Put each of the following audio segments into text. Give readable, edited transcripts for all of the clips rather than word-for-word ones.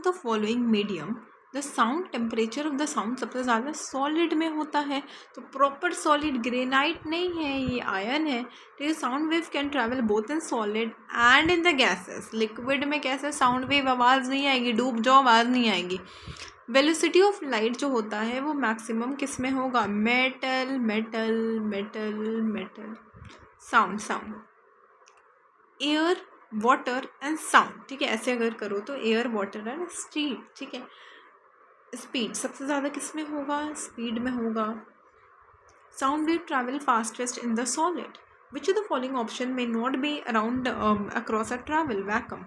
The following medium the sound temperature of the sound सबसे ज़्यादा solid में होता है? तो प्रॉपर सॉलिड ग्रेनाइट नहीं है, ये आयन है। तो sound wave can travel both in solid and in the gases. Liquid में कैसे साउंड वेव आवाज़ नहीं आएगी, डूब जाओ आवाज़ नहीं आएगी। वेलोसिटी ऑफ लाइट जो होता है वो मैक्सिमम किस में होगा? Metal metal metal metal. Sound sound air water and sound, ठीक है, ऐसे अगर करो तो एयर वाटर एंड स्टील, ठीक है। स्पीड सबसे ज़्यादा किस में होगा? स्पीड में होगा। Sound wave travel fastest in the solid. Which of the following option में not be around across a travel vacuum,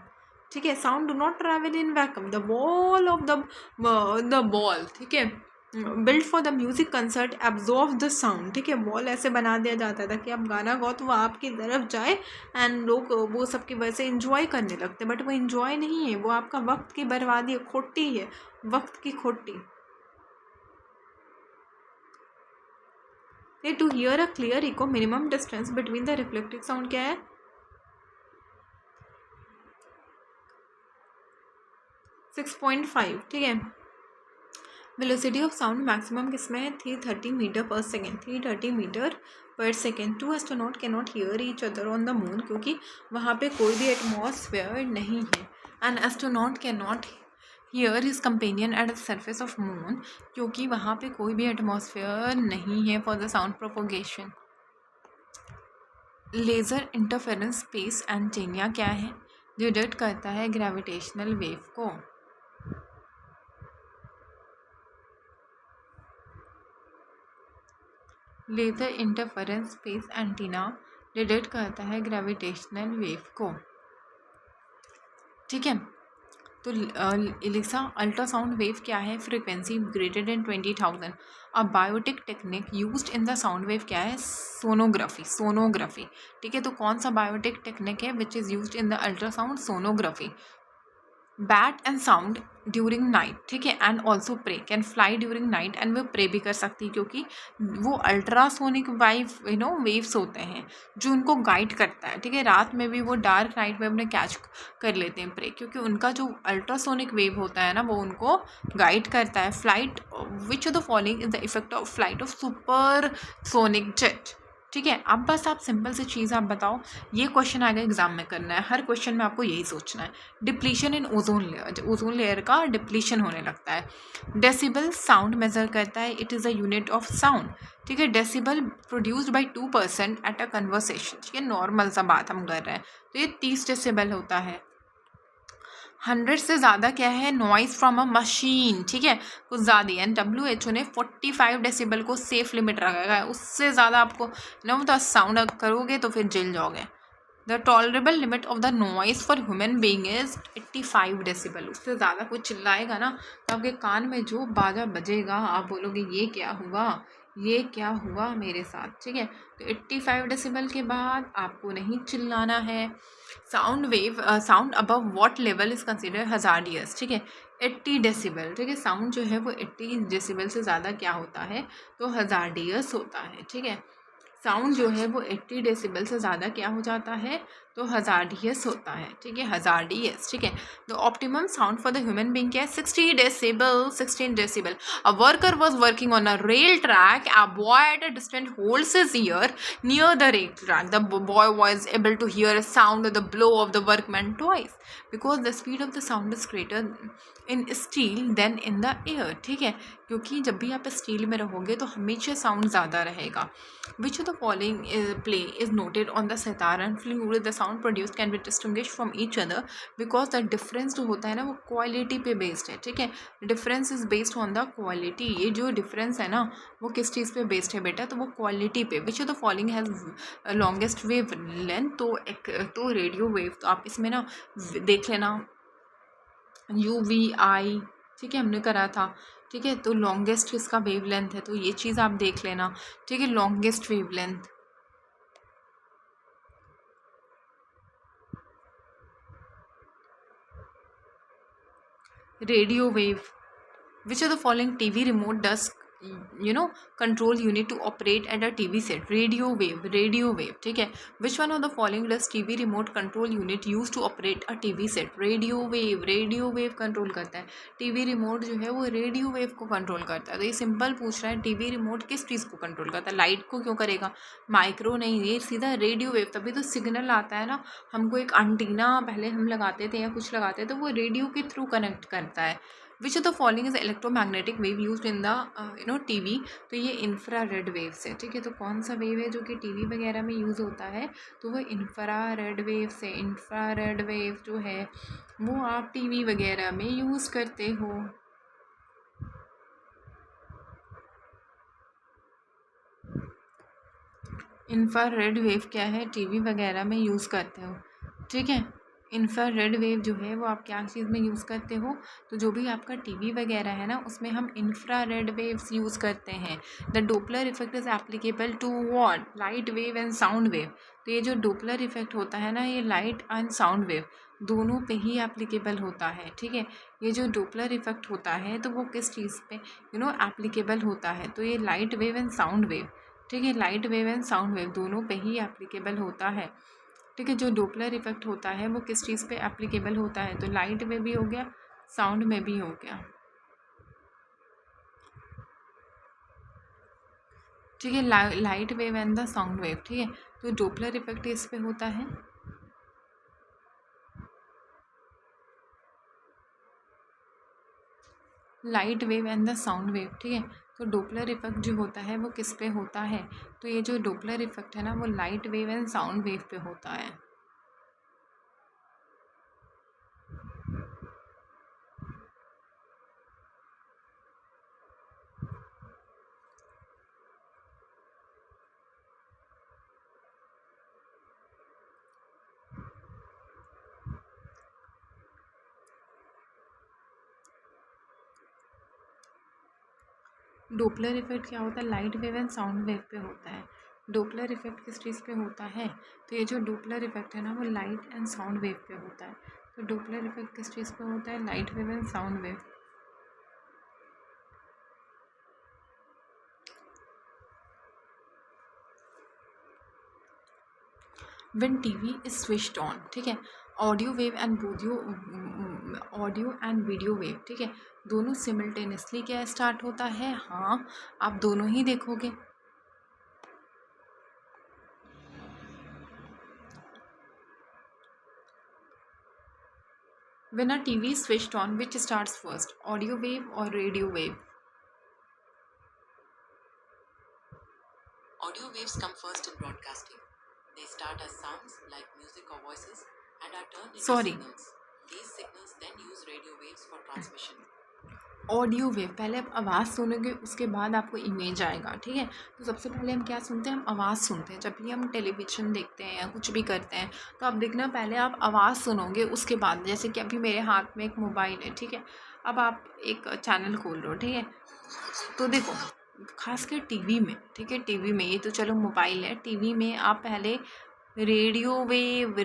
ठीक है। Sound do not travel in vacuum. The wall of the ball, ठीक है, build for the music concert absorb the sound, ठीक है। Wall ऐसे बना दिया जाता था कि आप गाना गाओ तो वो आपकी तरफ जाए एंड लोग वो सबकी वजह से इंजॉय करने लगते, बट वो इंजॉय नहीं है, वो आपका वक्त की बर्बादी है, खोटी है, वक्त की खोटी। To hear a clear echo minimum distance between the reflected sound क्या है? 6.5, ठीक है। वेलोसिटी ऑफ साउंड मैक्सिमम किस में है? 330 मीटर पर सेकेंड, 330 मीटर पर second. To astronaut can not hear each other on the moon, क्योंकि वहाँ पे कोई भी एटमॉस्फेयर नहीं है। An astronaut can not hear his companion at the surface of moon, क्योंकि वहाँ पे कोई भी एटमॉस्फेयर नहीं है for the sound propagation. Laser interference space antenna क्या है? डिटेक्ट करता है ग्रेविटेशनल वेव को। Laser interference space antenna detect करता है ग्रेविटेशनल वेव को, ठीक है। तो एलिसा अल्ट्रासाउंड वेव क्या है? Frequency greater than 20,000। A biotic technique used in the sound wave क्या है? सोनोग्राफी, सोनोग्राफी, ठीक है। तो कौन सा बायोटिक टेक्निक है which is used in the ultrasound? Sonography. Bat and sound during night, ठीक है, and also prey can fly during night, and वो प्रे भी कर सकती है, क्योंकि वो अल्ट्रासोनिक वेव्स होते हैं जो उनको गाइड करता है, ठीक है। रात में भी वो डार्क नाइट में अपने कैच कर लेते हैं प्रे, क्योंकि उनका जो अल्ट्रासोनिक वेव होता है ना वो उनको गाइड करता है। Flight which of the following is the effect of flight of super sonic jet, ठीक है। अब बस आप सिंपल सी चीज़ आप बताओ, ये क्वेश्चन आगे एग्जाम में करना है, हर क्वेश्चन में आपको यही सोचना है। डिप्लीशन इन ओजोन लेयर, ओजोन लेयर का डिप्लीशन होने लगता है। डेसिबल साउंड मेजर करता है, it is a unit of sound, ठीक है। Decibel produced by 2% at a conversation, ठीक है, नॉर्मल सा बात हम कर रहे हैं, तो ये 30 डेसिबल होता है। 100 से ज़्यादा क्या है? नॉइज़ फ्रॉम अ मशीन, ठीक है, कुछ ज़्यादा है। WHO ने 45 डेसिबल को सेफ लिमिट रखा है, उससे ज़्यादा आपको तो साउंड करोगे तो फिर जल जाओगे। The tolerable limit of the noise for human being is 85 decibel. उससे ज़्यादा कुछ चिल्लाएगा ना तो आपके कान में जो बाजा बजेगा आप बोलोगे ये क्या हुआ, ये क्या हुआ मेरे साथ, ठीक है। तो 85 डेसिबल के बाद आपको नहीं चिल्लाना है। Sound wave sound above what level is consider hazardous, ठीक है, 80 डेसिबल, ठीक है। साउंड जो है वो 80 डेसिबल से ज़्यादा क्या होता है? तो हजार्डियस होता है, ठीक है। साउंड जो है वो 80 डेसिबल से ज़्यादा क्या हो जाता है? तो हजार्डियस होता है, ठीक है, हजार्डियस, ठीक है। The optimum sound for the human being क्या है? 60 decibel, 16 decibel. A worker was working on a rail track, a boy at a distant holds his ear near the rail track, the boy was able to hear a sound of the blow of the workman twice, because the speed of the sound is greater in steel than in the air, ठीक है, क्योंकि जब भी आप steel में रहोगे तो हमेशा साउंड ज़्यादा रहेगा। Which of the following play is noted on the sitar and flute? The sound produced can be distinguished from each other because the difference जो होता है ना वो क्वालिटी पे बेस्ड है, ठीक है। Difference is based on the quality. ये जो डिफरेंस है ना वो किस चीज़ पे बेस्ड है बेटा? तो वो क्वालिटी पे। विच of the following has longest wave length? तो रेडियो वेव, तो आप इसमें ना देख लेना UVI, ठीक है, हमने करा था, ठीक है। तो लॉन्गेस्ट किसका वेव लेंथ है? तो ये चीज़ आप देख लेना, ठीक है, longest wavelength. Radio wave. Which of the following TV remote does control unit to operate at a TV set, radio wave, ठीक है। Which one of the following does TV remote control unit use to operate a TV set, radio wave control करता है। TV remote जो है वो radio wave को control करता है। तो ये सिंपल पूछ रहा है टीवी रिमोट किस चीज़ को कंट्रोल करता है, लाइट को क्यों करेगा, माइक्रो नहीं, ये सीधा रेडियो वेव। तभी तो सिग्नल आता है ना, हमको एक एंटीना पहले हम लगाते थे या कुछ लगाते थे तो वो रेडियो के थ्रू कनेक्ट करता है। विच of the following is electromagnetic wave used in the TV, तो ये इंफ्रारेड वेव्स है, ठीक है। तो कौन सा वेव है जो कि टीवी वगैरह में यूज़ होता है, तो वो इंफ्रारेड वेव्स है। इंफ्रारेड वेव जो है वो आप टीवी वगैरह में यूज़ करते हो। इंफ्रारेड वेव क्या है, टीवी वगैरह में यूज़ करते हो, ठीक है। इंफ्रारेड वेव जो है वो आप क्या चीज़ में यूज़ करते हो, तो जो भी आपका टीवी वगैरह है ना उसमें हम इंफ्रारेड वेव्स यूज़ करते हैं। The Doppler effect is applicable to what, light wave and sound wave. तो ये जो डोपलर इफेक्ट होता है ना, ये लाइट एंड साउंड वेव दोनों पे ही एप्लीकेबल होता है, ठीक है। ये जो डोपलर इफेक्ट होता है तो वो किस चीज़ पे एप्लीकेबल होता है, तो ये light wave and sound wave, ठीक है। Light wave and sound wave दोनों पे ही एप्लीकेबल होता है, ठीक है। जो डोपलर इफेक्ट होता है वो किस चीज़ पे एप्लीकेबल होता है, तो लाइट में भी हो गया, साउंड में भी हो गया, ठीक है। Light wave and the sound wave, ठीक है। तो डोपलर इफेक्ट इस पे होता है, light wave and the sound wave, ठीक है। तो डोपलर इफेक्ट जो होता है वो किस पे होता है, तो ये जो डोपलर इफेक्ट है ना वो light wave and sound wave पे होता है। डोपलर इफेक्ट क्या होता है, light wave and sound wave पे होता है। डोपलर इफेक्ट किस चीज़ पे होता है, तो ये जो डोपलर इफेक्ट है ना वो लाइट एंड साउंड वेव पे होता है। तो डोपलर इफेक्ट किस चीज़ पे होता है, light wave and sound wave. When TV is switched on, ठीक है, audio wave and video wave, ठीक है, दोनों सिमिल्टेनियसली क्या स्टार्ट होता है, हाँ आप दोनों ही देखोगे। When a TV is switched on, which starts first, audio wave or radio wave? Audio waves come first in broadcasting. They start as sounds like music or voices and are turned into Sorry, signals. These signals then use radio waves for transmission. Audio wave, पहले आप आवाज़ सुनोगे उसके बाद आपको image आएगा, ठीक है। तो सबसे पहले हम क्या सुनते हैं, हम आवाज़ सुनते हैं। जब भी हम टेलीविज़न देखते हैं या कुछ भी करते हैं तो आप देखना पहले आप आवाज़ सुनोगे उसके बाद, जैसे कि अभी मेरे हाथ में एक मोबाइल है, ठीक है। अब आप एक चैनल खोल रहे हो, ठीक है, तो देखो खासकर टीवी में, ठीक है, टीवी में, ये तो चलो मोबाइल है, टीवी में आप पहले रेडियो वेव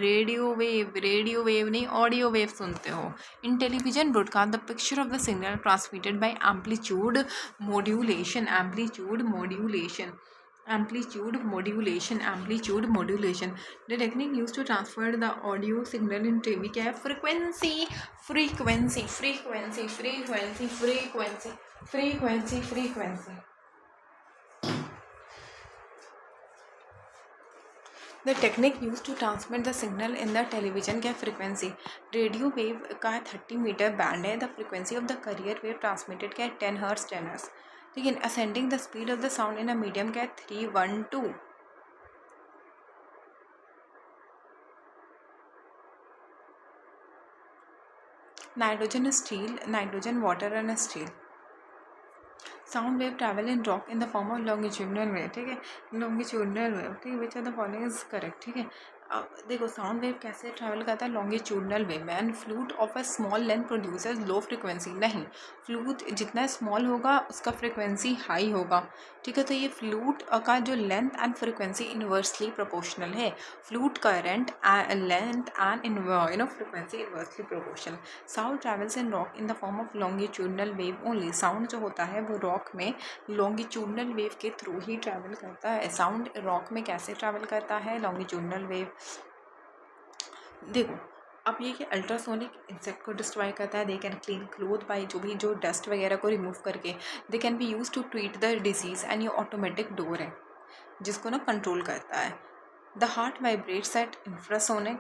नहीं, ऑडियो वेव सुनते हो। In television broadcast the picture of the signal transmitted by amplitude modulation, the technique use to transfer the audio signal in TV क्या है, frequency. The technique use to transmit the signal in the television क्या frequency, radio wave का 30 metre band है। The frequency of the carrier wave transmitted क्या है 10 hertz, ठीक है। Ascending the speed of the sound in a medium क्या है 312। Nitrogen steel, nitrogen water and steel. Sound wave travel in rock in the form of longitudinal wave, ठीक है, longitudinal wave, ठीक है। Which are the following is correct, ठीक है। देखो sound wave कैसे ट्रैवल करता है, longitudinal wave and flute of a small length producers low frequency. नहीं, फ्लूट जितना स्मॉल होगा उसका फ्रिक्वेंसी हाई होगा, ठीक है। तो ये फ्लूट का जो length and frequency inversely proportional है। Flute current length and frequency inversely proportional. Sound travels in rock in the form of longitudinal wave only. Sound जो होता है वो रॉक में लॉन्गिट्यूडनल वेव के थ्रू ही ट्रैवल करता है। साउंड रॉक में कैसे ट्रैवल करता है, लॉन्गिट्यूडनल वेव। देखो अब ये कि अल्ट्रासोनिक इंसेक्ट को डिस्ट्रॉय करता है। They can clean cloth by जो डस्ट वगैरह को रिमूव करके। They can be use to treat the disease and ये ऑटोमेटिक डोर है जिसको ना कंट्रोल करता है। The heart vibrates at infrasonic.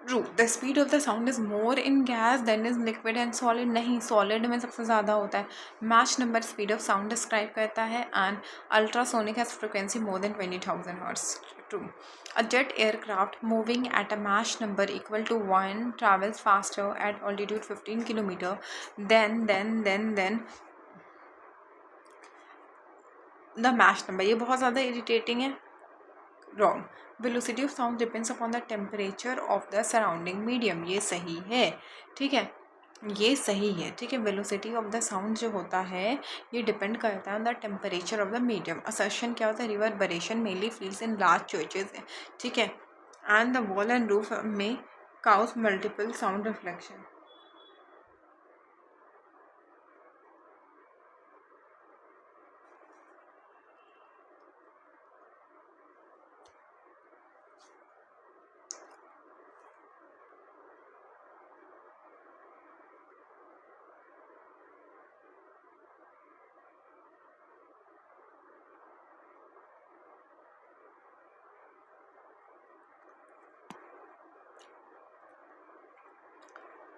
True, the speed of the sound is more in gas then is liquid and solid. नहीं, solid में सबसे ज़्यादा होता है। Match number speed of sound describe करता है and ultrasonic has frequency more than 20,000 hertz. True, a jet aircraft moving at a Mach number equal to 1 travels faster at altitude 15 kilometer then the Mach number। ये बहुत ज़्यादा irritating है। Wrong, velocity of sound depends upon the temperature of the surrounding medium। ये सही है, ठीक है, ये सही है, ठीक है। वेलोसिटी ऑफ द साउंड जो होता है ये डिपेंड करता है on the temperature of the medium. Assertion क्या होता है, reverberation mainly feels in large churches, ठीक है, and the wall and roof में cause multiple sound reflection.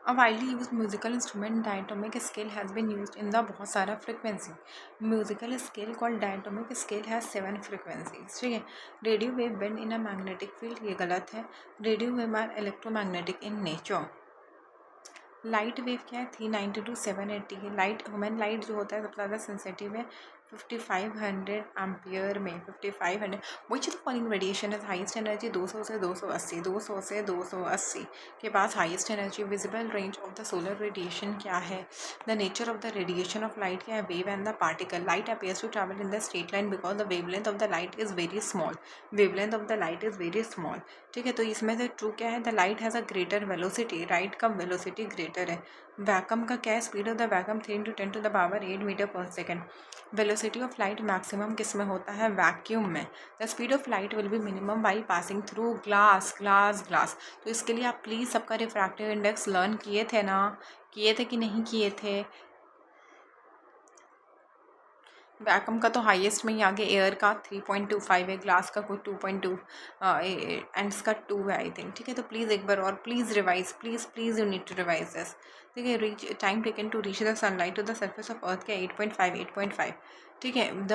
A widely used musical instrument diatomic scale has been used in the बहुत सारा frequency। Musical scale called diatomic scale has 7 frequencies, ठीक है। Radio wave bend in a magnetic field, ये गलत है। Radio wave are electromagnetic in nature। Light wave क्या है, 390 to 780 है। लाइट ह्यूमन लाइट जो होता है सबसे ज़्यादा सेंसिटिव है 5500 एम्पियर में। 5500 which the following radiation is highest energy, 200 से 280, 200 से 280 के पास highest energy. Visible range of the solar radiation क्या है, the nature of the radiation of light क्या है, wave and the particle. Light appears to travel in the straight line because the wavelength of the light is very small. Wavelength of the light is very small, ठीक है। तो इसमें से true क्या है, the light has a greater velocity. Right का velocity greater है। Vacuum का क्या है, speed of the vacuum 3 × 10⁻8 metre पर second. Velocity of light maximum किस में होता है, वैक्यूम में। The speed of light will be minimum by passing through glass. तो इसके लिए आप प्लीज़ सबका रिफ्रैक्टिव इंडेक्स लर्न किए थे ना, किए थे कि नहीं किए थे। वैक्यूम का तो हाईएस्ट में ही आगे, एयर का 3.25 है, ग्लास का कोई 2.2 एंड इसका 2 है आई थिंक, ठीक है। तो प्लीज़ एक बार और please revise, please you need to revise this, ठीक है। Reach time taken to reach the sunlight to the surface of earth का 8.5, ठीक है। The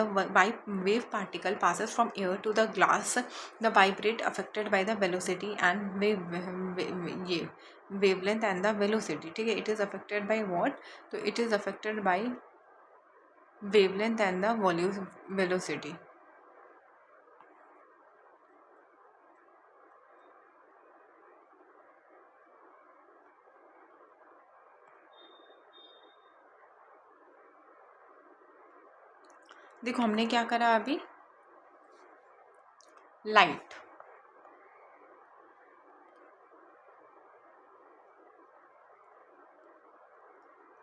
wave particle passes from air to the glass, the vibrate affected by the velocity and ये wavelength and the velocity, ठीक है। It is affected by what, तो it is affected by wavelength and the velocity। देखो हमने क्या करा अभी, light,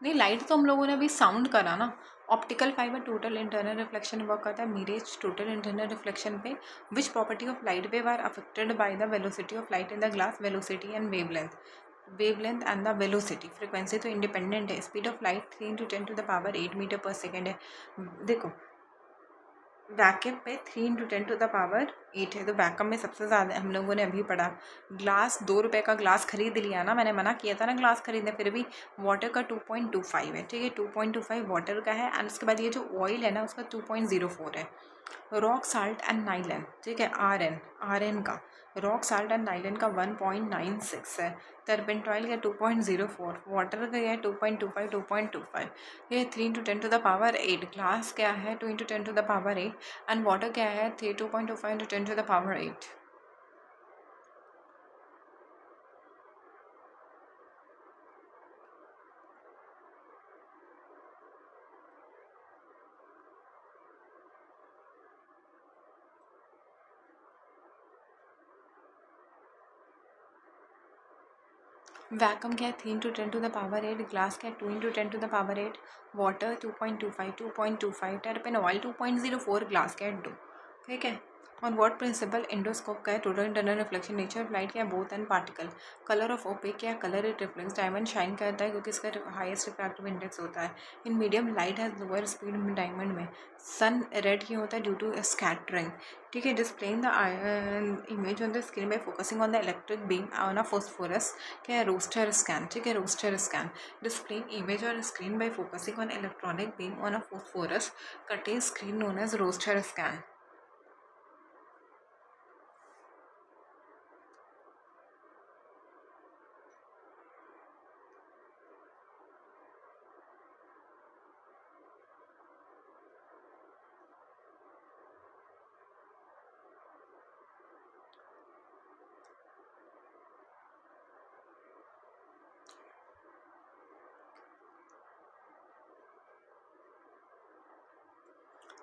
नहीं लाइट तो हम लोगों ने अभी साउंड करा ना। Optical fibre total internal reflection work करता है मिरेज टोटल इंटरनल रिफ्लेक्शन पे। Which property of light wave are affected by the velocity of light in the glass, velocity and wavelength and the velocity. Frequency तो independent है। Speed of light 3 × 10⁻8 metre पर second है। देखो vacuum पे 3 × 10⁸ है, तो vacuum में सबसे ज़्यादा हम लोगों ने अभी पढ़ा। ग्लास 2 रुपये का ग्लास खरीद लिया ना, मैंने मना किया था ना ग्लास खरीदने, फिर भी वाटर का 2.25 है, ठीक है। 2.25 वाटर का है एंड उसके बाद ये जो ऑयल है ना उसका 2.04 है। रॉक साल्ट एंड नाइलन, ठीक है, आर एन का रॉक साल्ट एंड नाइलन का 1.96 है। टर्पेंटॉइल का 2.04, वाटर का है 2.25। ये 3 × 10⁸ ग्लास क्या है 2 × 10⁸ एंड वाटर क्या है 2.25 × 10⁸। वैक्यूम क्या है 3 × 10⁸, ग्लास क्या है 2 × 10⁸, वाटर 2.25, टर्पेन ऑयल 2.04, ग्लास क्या है 2, ठीक है। और व्हाट प्रिंसिपल इंडोस्कोप का है total internal reflection, nature of light क्या है both and particle, colour of opaque क्या है colour it reflects, diamond shine करता है क्योंकि इसका हाईएस्ट रिफ्रैक्टिव इंडेक्स होता है, in medium light has lower speed diamond में, सन रेड क्यों होता है ड्यू टू स्कैटरिंग, ठीक है। Displaying the image on the screen by focusing on the electric beam on a phosphorus क्या है रोस्टर स्कैन, ठीक है raster scan, displaying image on screen by focusing on electronic beam on a phosphorus cutting screen known as raster scan.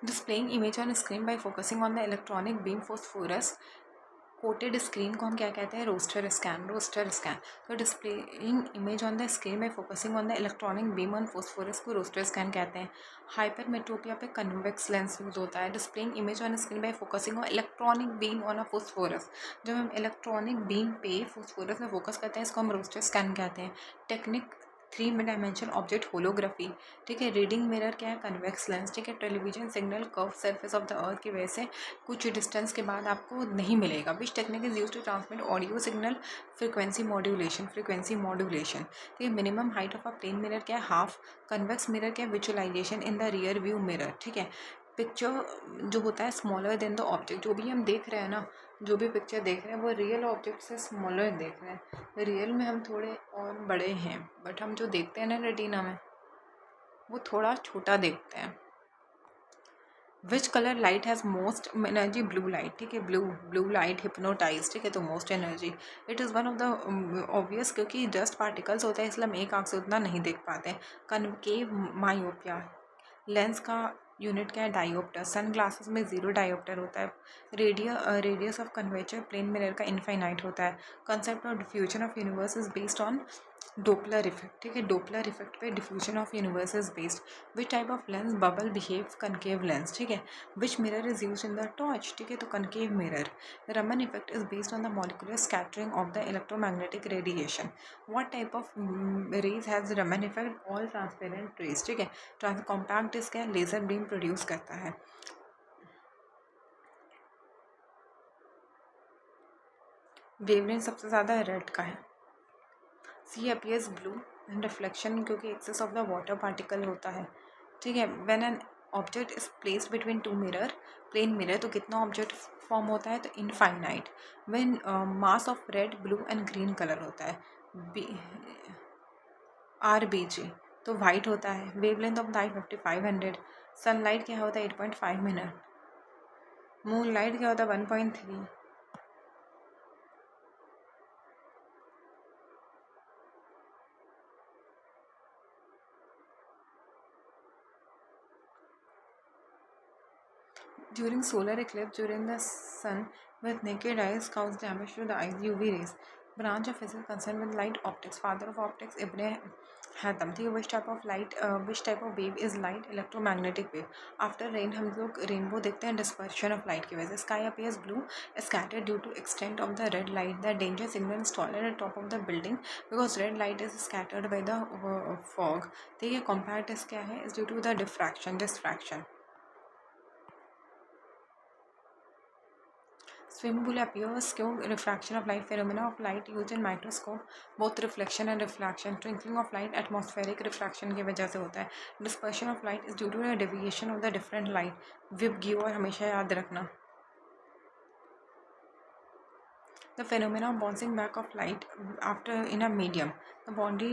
Displaying image on screen by focusing on the electronic beam phosphorus coated screen को हम क्या कहते हैं raster scan, raster scan. तो displaying image on the screen by focusing on the electronic beam on phosphorus को roster scan कहते हैं। Hypermetropia पे कन्वेक्स लेंस यूज होता है। Displaying image on screen by focusing on electronic beam on a phosphorus, जब हम electronic beam पे phosphorus में फोकस करते हैं इसको हम रोस्टर स्कैन कहते हैं। टेक्निक 3 डायमेंशन ऑब्जेक्ट होलोग्राफी, ठीक है। रीडिंग मिरर क्या है कन्वेक्स लेंस, ठीक है। Television signal curve surface of the earth की वजह से कुछ डिस्टेंस के बाद आपको नहीं मिलेगा। Which technique is use to transmit audio signal frequency modulation, frequency modulation, ठीक है। Minimum height of a plane mirror क्या है हाफ, कन्वेक्स मिरर क्या है visualisation in the rear view mirror, ठीक है। पिक्चर जो होता है स्मॉलर देन द ऑब्जेक्ट, जो भी हम देख रहे हैं ना, जो भी पिक्चर देख रहे हैं वो रियल ऑब्जेक्ट से स्मॉलर देख रहे हैं। रियल में हम थोड़े और बड़े हैं, बट हम जो देखते हैं ना रेटिना में वो थोड़ा छोटा देखते हैं। Which colour light has most energy, blue light, ठीक है। ब्लू लाइट हिप्नोटाइज, ठीक है। तो most energy it is one of the obvious, क्योंकि डस्ट पार्टिकल्स होते हैं इसलिए हम एक आँख से उतना नहीं देख पाते हैं। कनकेव मायोपिया, लेंस का यूनिट क्या है डायोप्टर, सन ग्लासेस में 0 डायोप्टर होता है। रेडियस ऑफ कन्वेचर प्लेन मिरर का इनफाइनाइट होता है। Concept of diffusion of universe is based on Doppler effect, ठीक है। डोपलर इफेक्ट पे diffusion of universe is based. Which type of lens bubble behave concave lens, ठीक है। विच mirror is use in the torch, ठीक है। तो concave mirror. Raman effect is based on the molecular scattering of the electromagnetic radiation. What type of raise has Raman effect, all transparent rays, ठीक है। Compact disc है laser beam produce करता है। Wavelength सबसे ज़्यादा रेड का है। सी अपीयर्स ब्लू रिफ्लेक्शन क्योंकि excess of the water particle होता है, ठीक है। When an object is placed between two mirror, plane mirror, तो कितना ऑब्जेक्ट फॉर्म होता है तो infinite. When mass of red blue and green colour होता है बी RBG, तो वाइट होता है। Wavelength of light 5500। सनलाइट क्या होता है 8.5 मिनट। मून लाइट क्या होता है 1.3। During solar eclipse, during the sun with naked eyes cause damage to the eyes. UV rays. Branch of physics concerned with light optics. Father of optics Ibn Haytham. ठीक है. Which type of wave is light? Electromagnetic wave. After rain हम लोग rainbow देखते हैं dispersion of light की वजह से. Sky appears blue, scattered due to extent of the red light. The danger signal installed at the top of the building because red light is scattered by the fog. ठीक है. Compact is क्या है? Is due to the diffraction. Swimming pool appears क्यों? Refraction of light, phenomena of light used in microscope, both reflection and refraction. Twinkling of light atmospheric refraction की वजह से होता है. Dispersion of light is due to a deviation of the different light. Vibgeo और हमेशा याद रखना. The phenomena of bouncing back of light after in a medium. The body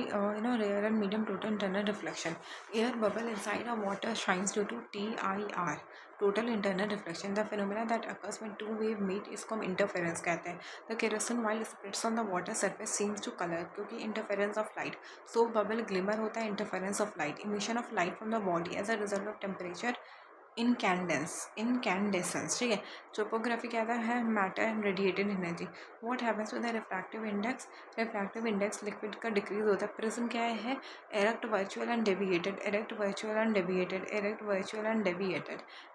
rare and medium total internal reflection. Air bubble inside a water shines due to TIR, total internal reflection. The phenomena that occurs when two wave meet इसको हम interference कहते हैं. The kerosene while spreads on the water surface seems to color क्योंकि interference of light. So bubble glimmer होता है interference of light. Emission of light from the body as a result of temperature इनकैंडेसेंस, ठीक है। Topography क्या है matter and radiated energy. What happens to the refractive index liquid का decrease होता है। Prism क्या है erect virtual and deviated,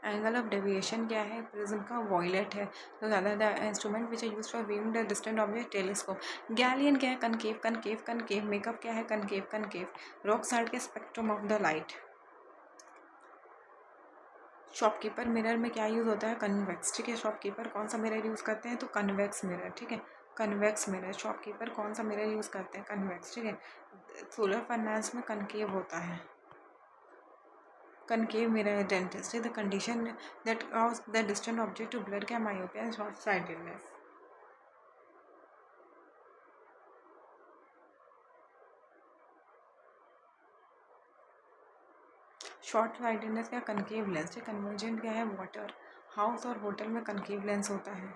angle of deviation क्या है प्रिज्म का वॉयलेट है। तो ज़्यादा the instrument which are use for viewing the distant object telescope. Galilean क्या है कनकेव, मेकअप क्या है कनकेव, रॉक साल्ट के spectrum of the light. Shopkeeper mirror में क्या यूज़ होता है कन्वेक्स, ठीक है। शॉपकीपर कौन सा मिरर यूज़ करते हैं तो कन्वेक्स मिरर, ठीक है। कन्वेक्स मिरर, शॉपकीपर कौन सा मिरर यूज़ करते हैं कन्वेक्स, ठीक है। सोलर फाइनेंस में कनकेव होता है। Concave mirror dentist the condition that cause the distant object to blur क्या myopia and short sightedness. Short sightedness क्या कनकेव लेंस, कन्वर्जेंट क्या है वाटर। हाउस और होटल में कनकेव लेंस होता है।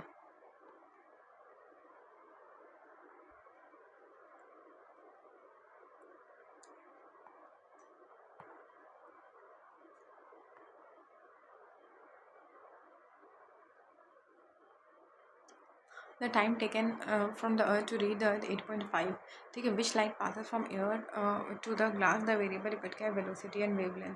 The time taken from the earth to reach the earth 8.5, ठीक है। Which light passes from air to the glass the variable effect क्या है वेलोसिटी एंड वेवलेंथ।